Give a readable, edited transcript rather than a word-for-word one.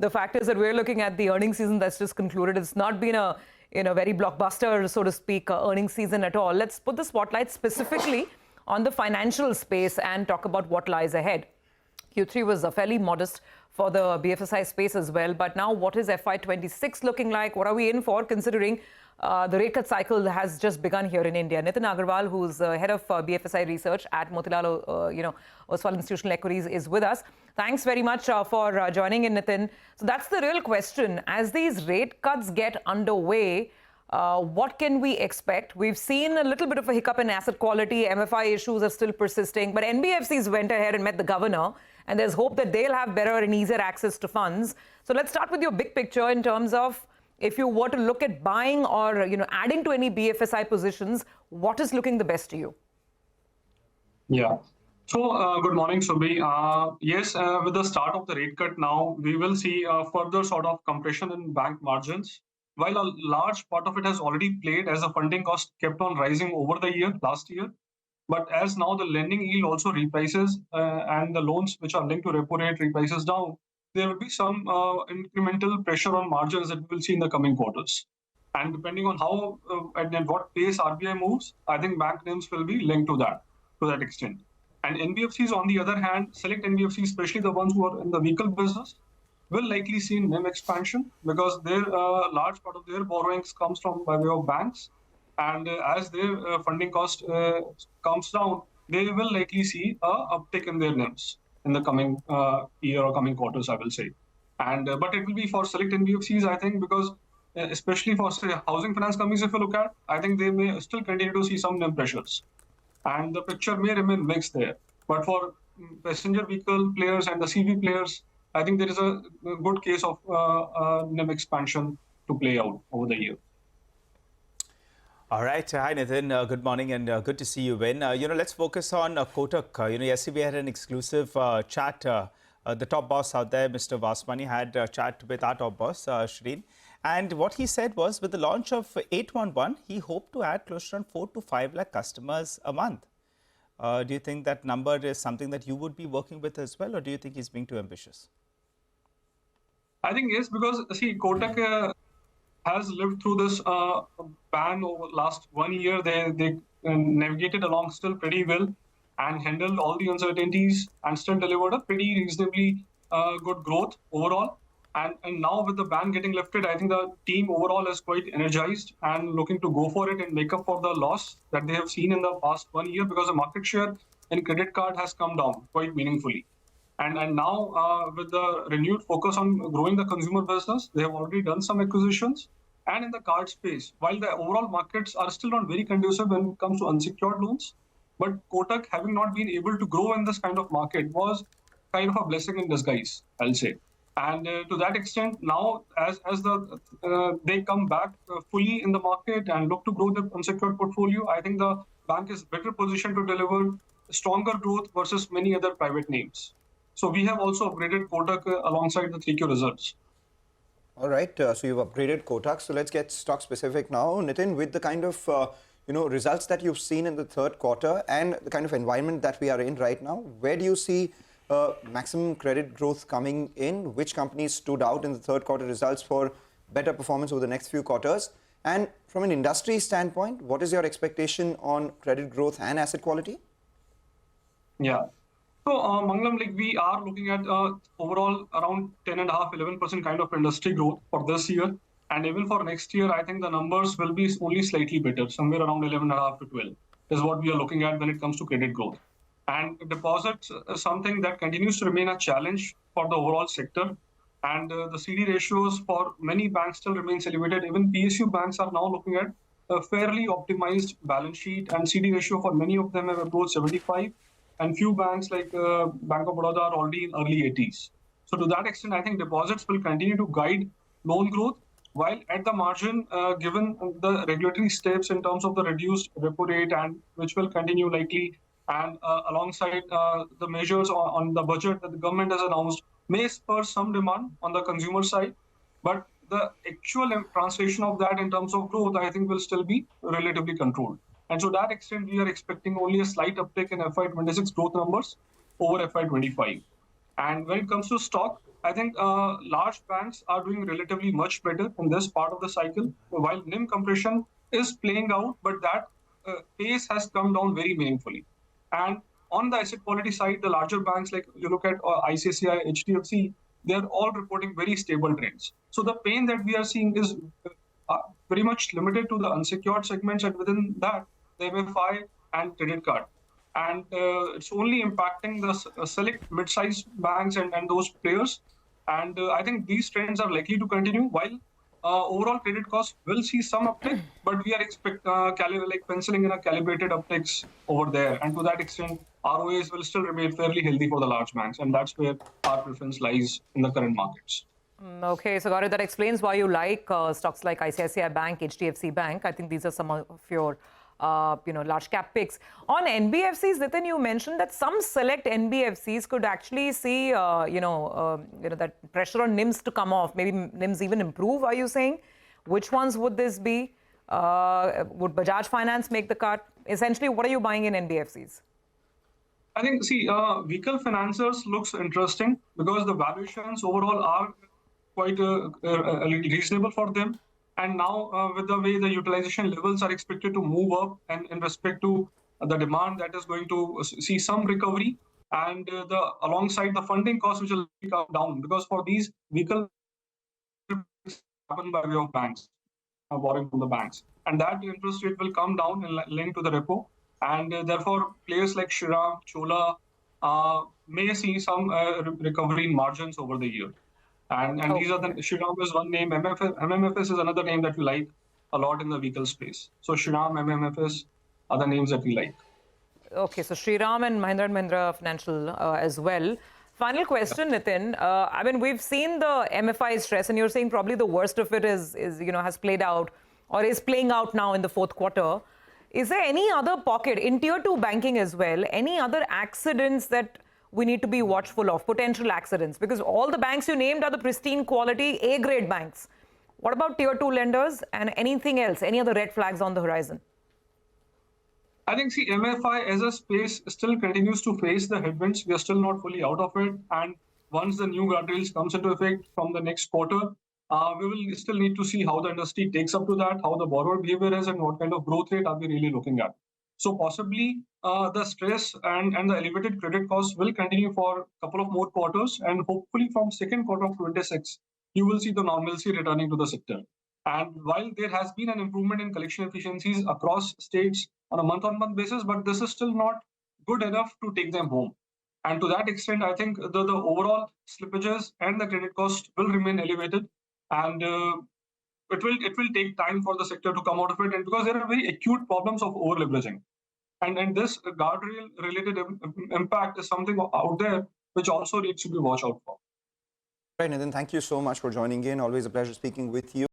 the fact is that we're looking at the earnings season that's just concluded. It's not been a very blockbuster, so to speak, earnings season at all. Let's put the spotlight specifically on the financial space and talk about what lies ahead. Q3 was fairly modest for the BFSI space as well. But now what is FY26 looking like? What are we in for, considering the rate cut cycle has just begun here in India? Nitin Aggarwal, who's head of BFSI research at Motilal, Oswal Institutional Equities, is with us. Thanks very much for joining in, Nitin. So that's the real question. As these rate cuts get underway, what can we expect? We've seen a little bit of a hiccup in asset quality. MFI issues are still persisting. But NBFCs went ahead and met the governor, and there's hope that they'll have better and easier access to funds. So let's start with your big picture in terms of, if you were to look at buying or adding to any BFSI positions, what is looking the best to you? Yeah. So good morning, Surabhi. Yes, with the start of the rate cut now, we will see further sort of compression in bank margins. While a large part of it has already played as the funding cost kept on rising over the last year. But as now the lending yield also reprices and the loans which are linked to repo rate reprices down, there will be some incremental pressure on margins that we will see in the coming quarters. And depending on how and at what pace RBI moves, I think bank NIMs will be linked to that extent. And NBFCs, on the other hand, select NBFCs, especially the ones who are in the vehicle business, will likely see NIM expansion because their large part of their borrowings comes from by way of banks. And as their funding cost comes down, they will likely see a uptick in their NIMs in the coming year or coming quarters, I will say. And but it will be for select NBFCs, I think, because especially for, say, housing finance companies, if you look at, I think they may still continue to see some NIM pressures. And the picture may remain mixed there. But for passenger vehicle players and the CV players, I think there is a good case of NIM expansion to play out over the year. All right. Hi, Nitin. Good morning and good to see you, Win. Let's focus on Kotak. Yesterday we had an exclusive chat. The top boss out there, Mr. Vaswani, had a chat with our top boss, Shreen. And what he said was, with the launch of 811, he hoped to add close to around 4 to 5 lakh customers a month. Do you think that number is something that you would be working with as well, or do you think he's being too ambitious? I think yes, because see, Kotak has lived through this ban over last 1 year. They navigated along still pretty well and handled all the uncertainties and still delivered a pretty reasonably good growth overall. And now with the ban getting lifted, I think the team overall is quite energized and looking to go for it and make up for the loss that they have seen in the past 1 year, because the market share in credit card has come down quite meaningfully. And now with the renewed focus on growing the consumer business, they have already done some acquisitions. And in the card space, while the overall markets are still not very conducive when it comes to unsecured loans, but Kotak, having not been able to grow in this kind of market, was kind of a blessing in disguise, I'll say. And to that extent, now as they come back fully in the market and look to grow the unsecured portfolio, I think the bank is better positioned to deliver stronger growth versus many other private names. So we have also upgraded Kotak alongside the 3Q results. All right, so you've upgraded Kotak. So let's get stock specific now. Nitin, with the kind of results that you've seen in the third quarter and the kind of environment that we are in right now, where do you see maximum credit growth coming in? Which companies stood out in the third quarter results for better performance over the next few quarters? And from an industry standpoint, what is your expectation on credit growth and asset quality? Yeah. So, Mangalam, we are looking at overall around 10.5–11% kind of industry growth for this year. And even for next year, I think the numbers will be only slightly better, somewhere around 11.5 to 12 is what we are looking at when it comes to credit growth. And deposits is something that continues to remain a challenge for the overall sector. And the CD ratios for many banks still remains elevated. Even PSU banks are now looking at a fairly optimized balance sheet, and CD ratio for many of them have approached 75. And few banks like Bank of Baroda are already in early 80s. So to that extent, I think deposits will continue to guide loan growth, while at the margin, given the regulatory steps in terms of the reduced repo rate, and which will continue likely, and alongside the measures on the budget that the government has announced, may spur some demand on the consumer side. But the actual translation of that in terms of growth, I think, will still be relatively controlled. And so to that extent, we are expecting only a slight uptick in FY26 growth numbers over FY25. And when it comes to stock, I think large banks are doing relatively much better in this part of the cycle, while NIM compression is playing out, but that pace has come down very meaningfully. And on the asset quality side, the larger banks, like you look at ICICI, HDFC, they're all reporting very stable trends. So the pain that we are seeing is very much limited to the unsecured segments, and within that, the MFI and credit card. And it's only impacting the select mid-sized banks and those players. And I think these trends are likely to continue, while overall credit costs will see some uptick, but we are penciling in a calibrated upticks over there. And to that extent, ROAs will still remain fairly healthy for the large banks, and that's where our preference lies in the current markets. Okay, so Gaurav, that explains why you like stocks like ICICI Bank, HDFC Bank. I think these are some of your large cap picks. On NBFCs, Nitin, you mentioned that some select NBFCs could actually see, that pressure on NIMs to come off. Maybe NIMs even improve, are you saying? Which ones would this be? Would Bajaj Finance make the cut? Essentially, what are you buying in NBFCs? I think, vehicle financiers looks interesting because the valuations overall are quite reasonable for them. And now with the way the utilization levels are expected to move up and in respect to the demand that is going to see some recovery, and alongside the funding costs which will come down, because for these vehicle happen by way of banks, borrowing from the banks, and that interest rate will come down and linked to the repo, and therefore players like Shriram, Chola may see some recovery in margins over the year. And these are the, Shriram is one name, MMFS is another name that we like a lot in the vehicle space. So Shriram, MMFS are the names that we like. Okay, so Shriram and Mahindra Financial as well. Final question, Nitin. I mean, we've seen the MFI stress, and you're saying probably the worst of it is has played out or is playing out now in the fourth quarter. Is there any other pocket in tier 2 banking as well? Any other accidents that we need to be watchful of, potential accidents? Because all the banks you named are the pristine quality A-grade banks. What about tier 2 lenders and anything else? Any other red flags on the horizon? I think, MFI as a space still continues to face the headwinds. We are still not fully out of it. And once the new guardrails comes into effect from the next quarter, we will still need to see how the industry takes up to that, how the borrower behavior is, and what kind of growth rate are we really looking at. So possibly the stress and the elevated credit costs will continue for a couple of more quarters, and hopefully from second quarter of 26, you will see the normalcy returning to the sector. And while there has been an improvement in collection efficiencies across states on a month-on-month basis, but this is still not good enough to take them home. And to that extent, I think the overall slippages and the credit cost will remain elevated, and it will take time for the sector to come out of it, and because there are very acute problems of over-leveraging. And this guardrail related impact is something out there which also needs to be watched out for. Right, Nitin, thank you so much for joining in. Always a pleasure speaking with you.